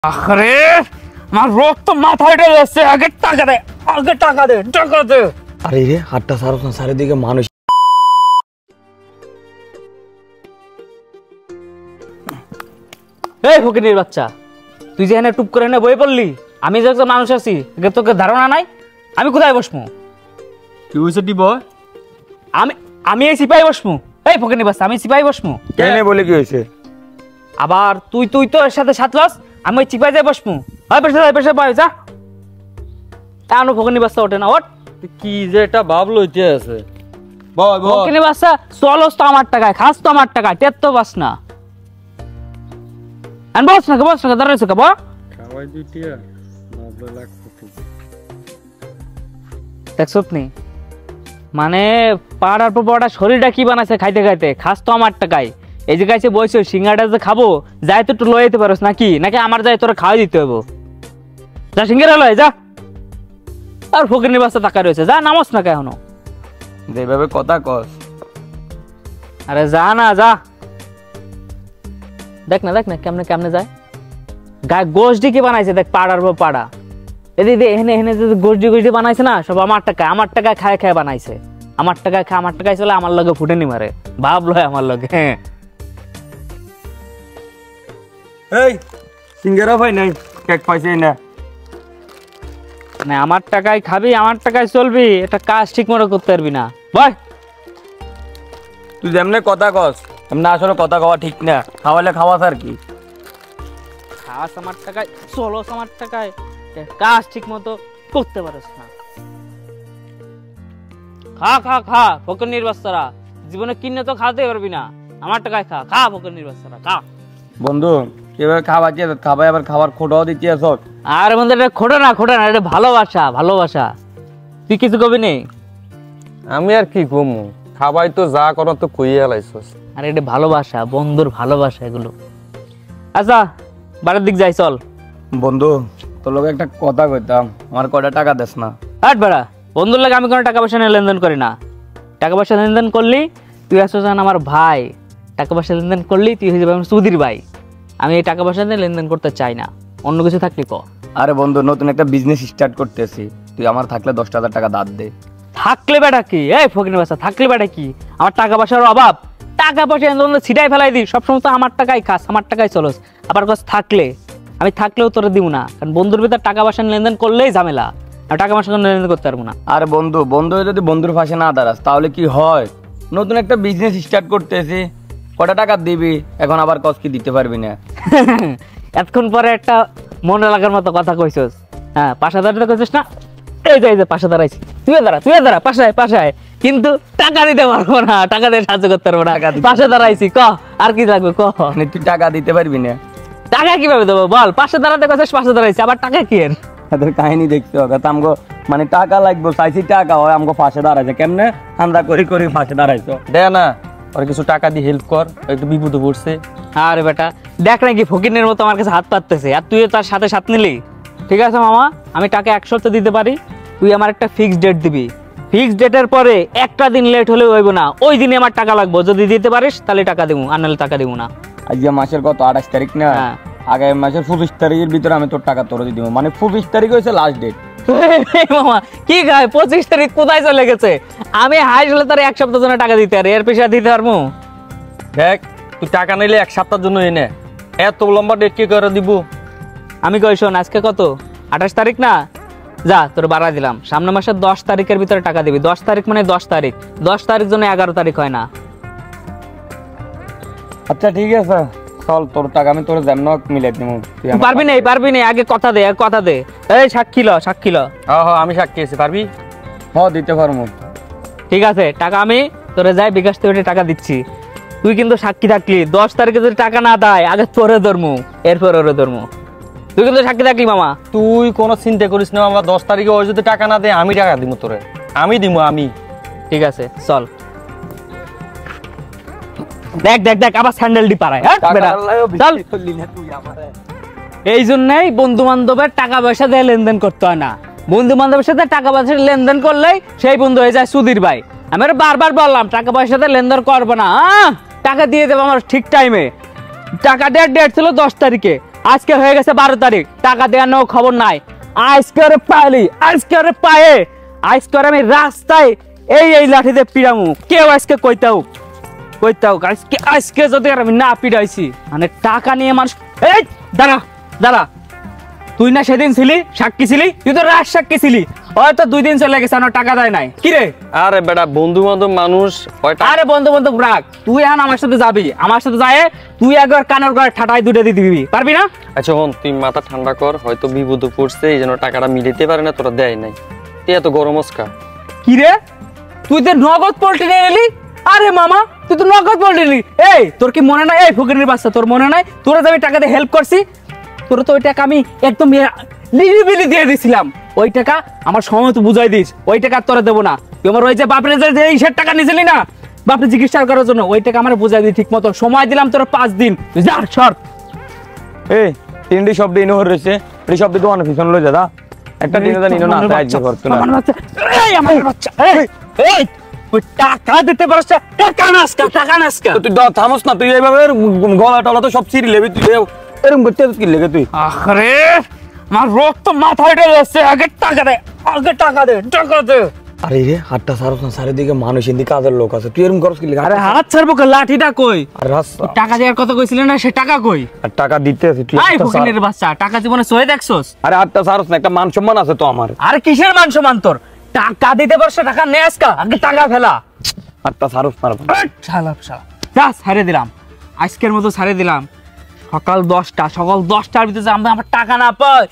আরে আমার রক্ত মাথায় উঠে যাচ্ছে। আগে টাকা দে, আগে টাকা দে, টাকা দে। আরে রে হাতটা সারো না, চারিদিকে মানুষ। এই ফকিনীর বাচ্চা, তুই যে এখানে টুপ করে এনে বই পড়লি, আমি যে একটা মানুষ আছি তোকে ধারণা নাই আমি কোথায় বসমু? কি হয়েছে টিপ? আমি এই সিপাহি বসমু? এই ফকিনীর বাচ্চা, আমি সিপাহি বসমু? কেন বলে কি হয়েছে? আবার তুই তো এর সাথে সাতলাস, আমি ওই চিপাই যাই বসমু? হয় পেশা যায়, পেশা পাই যা। এমন ফকিনীর বাচ্চা ওঠে না, ওঠ। কি যে এটা ভাব লইতে আছে। ফকিনীর বাচ্চা চলস তো আমার টাকায়, খাস তো আমার টাকায়, টের তো বাস না। বস না বস না, দাঁড়াইছো কে? খাওয়াই দুইটিয়া ভালো লাগছে। দেখছ নি মানে পাড়ার পর পাড়া শরীরটা কি বানাইছে খাইতে খাইতে, খাস তো আমার টাকায়। এই যে গাইছে বইছো সিঙ্গাটা যে খাবো, যাই তো একটু লয়ে যেতে পারোস নাকি? নাকি আমার যাই তোরা খাওয়াই দিতে হবো? যা সিঙ্গারা লয় যা। আর ফকিনীর বাচ্চা টাকা রয়েছে, যা নামস না কে এখনো? যেভাবে কথা কস। আরে যা না যা। দেখ না কেমনে কেমনে যায়। গায়ে গোষ্ঠী কি বানাইছে দেখ, পাড়ার পর পাড়া। এদিকে এখানে এখানে যে গোষ্ঠী বানাইছে না, সব আমার টাকায় খায় খায় বানাইছে। আমার টাকায় চলে, আমার লগে ফুটেনি মারে, ভাব লয় আমার লগে। হ্যাঁ এই সিঙ্গারা ভাই নাই, কেক পাইছে না। মানে আমার টাকায় খাবি, আমার টাকায় চলবি, এটা কাজ ঠিক মতো করতে পারবি না ভাই। তুই যেমনে কথা কস এমনি আসলে কথা কওয়া ঠিক না। খাওয়ালে খাওয়াস আর কি। খাস আমার টাকায়, চলস আমার টাকায়, কাজ ঠিক মতো করতে পারিস না। খা খা খা ফকিনীর বাচ্চারা, জীবনে কিনে তো খাওয়াতে পারবি না। আমার টাকায় খা, খা ফকিনীর বাচ্চারা খা। বন্ধু এভাবে খাওয়াচ্ছি, খাবাই আবার খাবার খোটাও দিচ্ছি। আর বন্ধু এটা খোটা না এটা ভালোবাসা, ভালোবাসা। তুই কিছু কবি নেই? আমি আর কি কমু, খাবাই তো যা করো তো কইয়ে লাইছস। আর এটা ভালোবাসা, বন্ধুর ভালোবাসা এগুলো। আচ্ছা বাড়ির দিক যাই চল। বন্ধু তোর লোক একটা কথা কইতাম, আমার কয়টা টাকা দেস না? হাট বেড়া, বন্ধুর লাগে আমি কোনো টাকা পয়সা নিয়ে লেনদেন করি না। টাকা পয়সা লেনদেন করলি তুই আসছিস আমার ভাই, টাকা পয়সা লেনদেন করলি তুই হয়ে যাবে আমার সুধীর ভাই। আমি এই টাকা পয়সা নিয়ে লেনদেন করতে চাই না, অন্য কিছু থাকলি ক। আরে বন্ধু নতুন একটা বিজনেস স্টার্ট করতেছি, তুই আমার থাকলে 10,000 টাকা দাঁত দে। থাকলে বেটা কি? এই ফকির বাচ্চা, থাকলে বেটা কি? আমার টাকা পয়সার অভাব? টাকা পয়সা ছিটাই ফেলাই দিই, সবসময় তো আমার টাকায় খাস, আমার টাকায় চলস। আবার কাছে থাকলে, আমি থাকলেও তোরে দিব না, কারণ বন্ধুর ভিতর টাকা পয়সা লেনদেন করলেই ঝামেলা। আমি টাকা পয়সা লেনদেন করতে পারবো না। আরে বন্ধু যদি বন্ধুর পাশে না দাঁড়াস তাহলে কি হয়? নতুন একটা বিজনেস স্টার্ট করতেছি, কটা টাকা দিবি? এখন আবার কস কি দিতে পারবি না? এতক্ষণ পরে একটা মনে লাগার মতো কথা কইছস। হ্যাঁ পাশে দাঁড়াতে কইছস না? এই যে পাশে দাঁড়াইছি, তুই দাঁড়া পাশে, কিন্তু টাকা দিতে পারবো না, টাকা দিয়ে সাহায্য করতে পারবো না। পাশে দাঁড়াইছি, ক আর কি লাগবে ক। তুই টাকা দিতে পারবি না? টাকা কিভাবে দেবো বল? পাশে দাঁড়াতে কইছস, পাশে দাঁড়াইছি, আবার টাকা কি এর? তাদের কাহিনী দেখতে হবে। আমগো মানে টাকা লাগবে, চাইছি টাকা হয়, আমগো পাশে দাঁড়াইছে কেমনে? ঠান্ডা করি পাশে দাঁড়াইছো। দে না আর কিছু টাকা দিয়ে হেল্প কর, একটু বিপদে পড়ছে। আরে বেটা দেখ নাকি ফকিরের মতো আমার কাছে হাত পাততেছে, আর তুইও তার সাথে সাথ নিলি। ঠিক আছে মামা, আমি টাকা 1 সপ্তাহ দিতে পারি, তুই আমার একটা ফিক্সড ডেট দিবি। ফিক্সড ডেটের পরে একটা দিন লেট হলে হইব না, ওই দিনে আমার টাকা লাগবে। যদি দিতে পারিস তাহলে টাকা দিব, আর নাহলে টাকা দিব না। আজকে মাসের কত? 28 তারিখ না? আগামী মাসের 25 তারিখের ভিতরে আমি তোর টাকা তোরে দিয়ে দিব। মানে 25 তারিখ হয়েছে লাস্ট ডেট। মামা কি গায় 25 তারিখ কোথায় চলে গেছে? আমি হাই হলে তার 1 সপ্তাহ জন্য টাকা দিতে, আর এর পেশা দিতে পারবো? দেখ তুই টাকা নিলে 1 সপ্তাহের জন্য এনে, এত লম্বা ডেট কি করে দিব? আমি কই শোন, আজকে কত? 28 তারিখ না? যা তোর বাড়া দিলাম, সামনের মাসের 10 তারিখের ভিতরে টাকা দিবি। 10 তারিখ মানে 10 তারিখ, 10 তারিখ জন্য 11 তারিখ হয় না। আচ্ছা ঠিক আছে চল, তোর টাকা আমি তোর যেমন মিলে দিব। পারবি না, আগে কথা দে। এই সাক্ষী ল। হ্যাঁ আমি সাক্ষী আছি, পারবি? হ্যাঁ দিতে পারবো। ঠিক আছে, টাকা আমি তোরে যাই বিকাশ থেকে টাকা দিচ্ছি, তুই কিন্তু সাক্ষী থাকলি। 10 তারিখে যদি টাকা না দেয় আগে তোরে ধরমু, এরপর ওরে ধরমু। তুই কিন্তু সাক্ষী থাকলি মামা। তুই কোনো চিন্তা করিস না মামা, 10 তারিখে ওই যদি টাকা না দেয় আমি টাকা দিব তোরে, আমি দিব আমি। ঠিক আছে চল। দেখ আবার স্যান্ডেলটি পারায়। এই জন্যই বন্ধু বান্ধবের টাকা পয়সা দিয়ে লেনদেন করতে হয় না। বন্ধু বান্ধবের সাথে টাকা পয়সা লেনদেন করলেই সেই বন্ধু হয়ে যায় সুধীর ভাই। আমি বারবার বললাম টাকা পয়সা দিয়ে লেনদেন করবো না, টাকা দিয়ে দেবো আমার ঠিক টাইমে। টাকা দেওয়ার ডেট ছিল 10 তারিখে, আজকে হয়ে গেছে 12 তারিখ, টাকা দেওয়ার no খবর নাই। আজকে ওরে পাইলি, আজকে ওরে পায়ে, আজকে ওরে আমি রাস্তায় এই লাঠিতে পিড়ামু, কেউ আজকে কইতাও আজকে যদি আর আমি না পিড়াইছি, মানে টাকা নিয়ে মানুষ। এই দাঁড়া দাঁড়া, তুই না সেদিন ছিলি সাক্ষী ছিলি, তুই তো রাজ সাক্ষী ছিলি, হয়তো 2 দিন চলে গেছে আমার টাকা দেয় নাই। কি রে? আরে বেটা বন্ধু বান্ধব মানুষ, আরে বন্ধু বান্ধব রাখ, তুই এখন আমার সাথে যাবি, আমার সাথে যায় তুই একবার কানের করে ঠাটাই দুটো দিয়ে দিবি, পারবি না? আচ্ছা হন, তুই মাথা ঠান্ডা কর, হয়তো বিপদে পড়ছে এই জন্য টাকাটা মিলাইতে পারে না, তোরা দেয় নাই, তুই এত গরম হস্কা। কি রে, তুই তো নগদ পোল্ট্রি নিয়ে এলি? আরে মামা, তুই তো নগদ পোল্ট্রি নিলি। এই তোর কি মনে নাই, এই ফকিরের বাচ্চা, তোর মনে নাই তোরা যে আমি টাকা দিয়ে হেল্প করছি? তোর তো ওই টাকা আমি একদম নিরিবিলি দিয়ে দিছিলাম, ওই টাকা আমার সময় তো বুঝাই দিস, ওই টাকা তোরা দেবো না। তুই আমার ওই যে বাপরে যে ইসের টাকা নিয়েছিলি না, বাপরে চিকিৎসা করার জন্য, ওই টাকা আমার বুঝাই দিই ঠিক মতো, সময় দিলাম তোর 5 দিন, তুই যা সর। এই 3টি শব্দ ইনো হচ্ছে, এই শব্দ তো অনেক পিছন লই দাদা, একটা দিন তো নিনো না সাহায্য করতে না। আমার বাচ্চা, এই আমার বাচ্চা, এই তুই টাকা দিতে পারছ, টাকা নাসকা তুই থামস না, তুই এইভাবে গলা টলা তো সব ছিঁড়ি লেবি, তুই এরকম করতে কি লেগে তুই? আরে আমার রক্ত মাথায় উঠে যাচ্ছে, আগে টাকা দে, টাকা দে। আরে রে হাতটা সারস না, চারিদিকে মানুষ এদিকে কাজের লোক আছে, তুই এরকম করস কি লেগে? আরে হাত ছাড়বো, লাঠিটা কই? আরে টাকা দেওয়ার কথা কইছিলেন না, সে টাকা কই? আর টাকা দিতে আছে তুই? আই ফকিনের বাচ্চা, টাকা জীবনে সয়ে দেখছস? আরে হাতটা সারস না, একটা মান সম্মান আছে তো আমার। আরে কিসের মান সম্মান তোর? টাকা দিতে পারছ, টাকা নে আজকা, আগে টাকা ফেলা। হাতটা সারস না, শালা যা ছাড়ে দিলাম, আজকের মতো ছাড়ে দিলাম। সকাল 10টার ভিতরে আমার টাকা না পাই,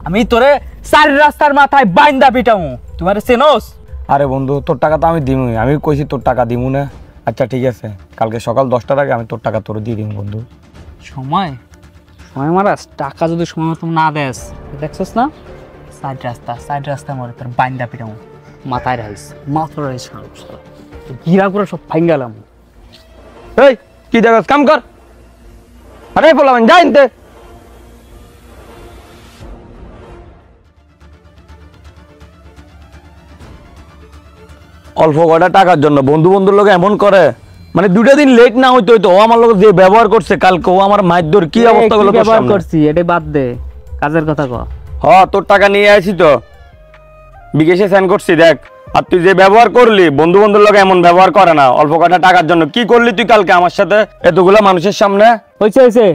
আমি তোরে 4 রাস্তার মাথায় বাইন্দা পিটামু। তোমারে চেনোস? আরে বন্ধু তোর টাকা তো আমি দিমুই, আমি কইছি তোর টাকা দিমু না। আচ্ছা ঠিক আছে, কালকে সকাল 10টার আগে আমি তোর টাকা তোর দিয়ে দিম বন্ধু। সময় মারাস, টাকা যদি সময় মতো না দেস, দেখছস না 4 রাস্তা মরে তোর বাইন্দা পিটামু। মাথায় রাইস গিরা করে সব ফাইঙ্গালাম। এই কি দেখাস, কাম কর। আরে বললাম যা ইনতে। অল্প কটা টাকার জন্য বন্ধু বন্ধুর লোক এমন করে, মানে 2টা দিন লেট না হইতো হইতো, ও আমার লোক যে ব্যবহার করছে কালকে, ও আমার মাইদর কি অবস্থা গুলো ব্যবহার করছি, এটা বাদ দে, কাজের কথা কও। হ্যাঁ তোর টাকা নিয়ে আইছি তো, বিকাশে সেন্ড করছি দেখ। আর তুই যে ব্যবহার করলি, বন্ধু বন্ধুর লোক এমন ব্যবহার করে না অল্প কটা টাকার জন্য। কি করলি তুই কালকে আমার সাথে এতগুলা মানুষের সামনে? হয়েছে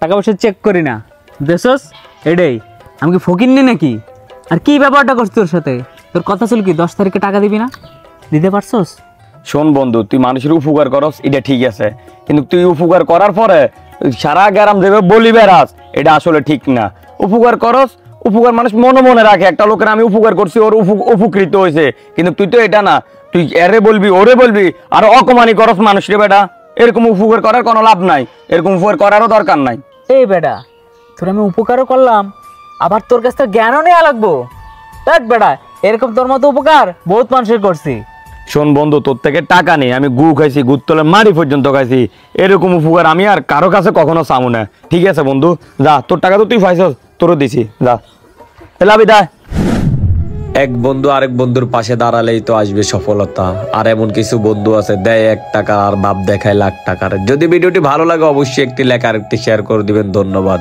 টাকা পয়সা চেক করি না, দেশস এটাই। আমি কি ফকিরনি নাকি? আর কি ব্যাপারটা করছিস তোর সাথে? তোর কথা ছিল কি 10 তারিখে টাকা দিবি না, দিতে পারছস? শোন বন্ধু, তুই মানুষের উপকার করস এটা ঠিক আছে, কিন্তু তুই উপকার করার পরে সারা গ্রাম দেবে বলি বেড়াস, এটা আসলে ঠিক না। উপকার করস, উপকার মানুষ মনে মনে রাখে, একটা লোকের আমি উপকার করছি, ওর উপকৃত হয়েছে, কিন্তু তুই তো এটা না, তুই এরে বলবি ওরে বলবি আর অকমানি করস মানুষরে। বেটা এরকম উপকার করার কোনো লাভ নাই, এরকম উপকার করারও দরকার নাই। এই বেটা তোর আমি উপকারও করলাম, আবার তোর কাছ থেকে জ্ঞানও নেওয়া লাগবো? দেখ বেটা, এরকম তোর মতো উপকার বহুত মানুষের করছি। শোন বন্ধু, তোর থেকে টাকা নেই, আমি গু খাইছি, গুড় তলে মারি পর্যন্ত খাইছি, এরকম উপকার আমি আর কারো কাছে কখনো চামু না। ঠিক আছে বন্ধু, যা, তোর টাকা তো তুই পাইছস, তোরও দিছি, যা এলাবি দা। এক বন্ধু আরেক বন্ধুর পাশে দাঁড়ালেই তো আসবে সফলতা। আর এমন কিছু বন্ধু আছে দেয় 1 টাকা আর ভাব দেখায় লাখ টাকার। যদি ভিডিওটি ভালো লাগে অবশ্যই একটি লাইক আর একটি শেয়ার করে দিবেন। ধন্যবাদ।